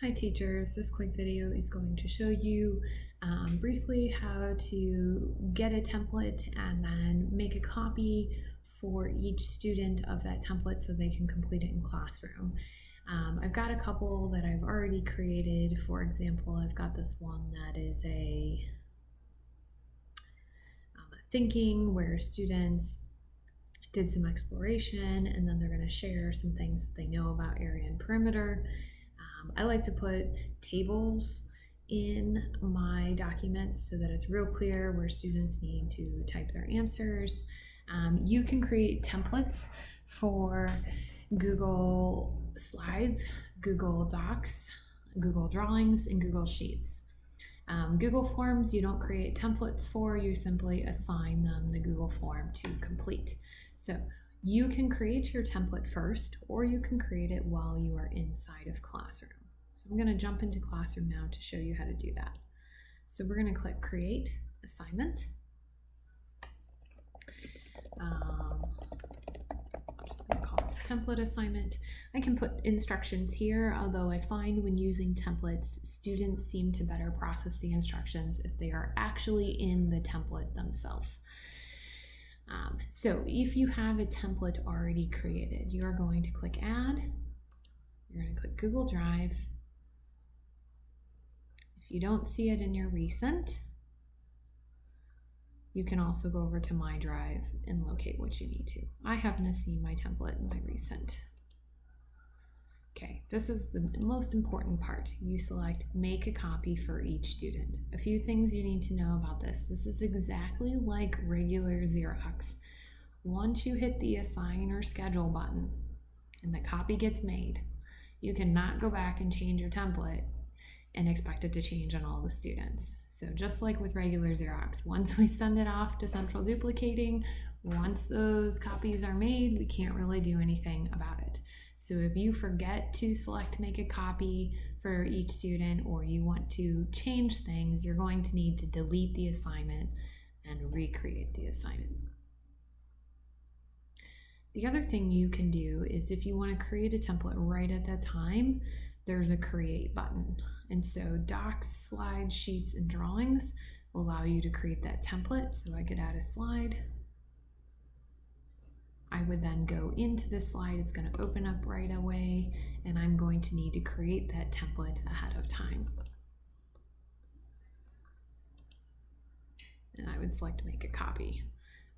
Hi teachers, this quick video is going to show you briefly how to get a template and then make a copy for each student of that template so they can complete it in classroom. I've got a couple that I've already created. For example, I've got this one that is a thinking where students did some exploration and then they're going to share some things that they know about area and perimeter. I like to put tables in my documents so that it's real clear where students need to type their answers. You can create templates for Google Slides, Google Docs, Google Drawings, and Google Sheets. Google Forms you don't create templates for, you simply assign them the Google form to complete. So you can create your template first, or you can create it while you are inside of Classroom. So I'm going to jump into Classroom now to show you how to do that. So we're going to click Create Assignment. I'm just going to call this Template Assignment. I can put instructions here, although I find when using templates, students seem to better process the instructions if they are actually in the template themselves. So if you have a template already created, you are going to click Add. You're going to click Google Drive. If you don't see it in your recent, you can also go over to My Drive and locate what you need to. I happen to see my template in my recent. Okay, this is the most important part. You select Make a Copy for each student. A few things you need to know about this. This is exactly like regular Xerox. Once you hit the Assign or Schedule button and the copy gets made, you cannot go back and change your template and expect it to change on all the students. So just like with regular Xerox, once we send it off to central duplicating, once those copies are made, we can't really do anything about it. So if you forget to select Make a Copy for each student, or you want to change things, you're going to need to delete the assignment and recreate the assignment. The other thing you can do is if you want to create a template right at that time, there's a Create button. And so Docs, Slides, Sheets, and Drawings will allow you to create that template. So I could add a slide. I would then go into the slide, it's going to open up right away, and I'm going to need to create that template ahead of time. And I would select Make a Copy.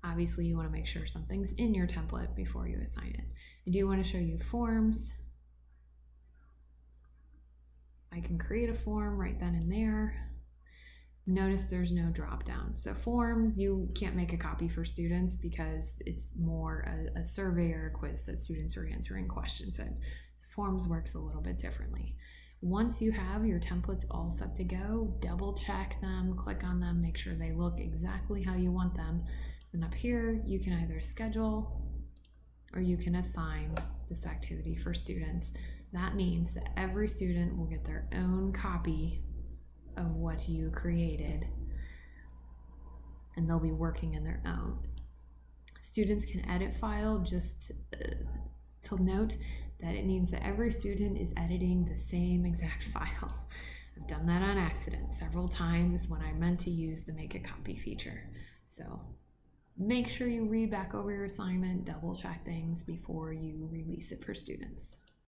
Obviously, you want to make sure something's in your template before you assign it. I do want to show you forms. I can create a form right then and there. Notice there's no drop down. So forms, you can't make a copy for students because it's more a survey or a quiz that students are answering questions in. So forms works a little bit differently. Once you have your templates all set to go, double check them, click on them, make sure they look exactly how you want them. And up here, you can either schedule or you can assign this activity for students. That means that every student will get their own copy of what you created, and they'll be working in their own. Students can edit file, just to note that it means that every student is editing the same exact file. I've done that on accident several times when I meant to use the Make a Copy feature. So make sure you read back over your assignment, double check things before you release it for students.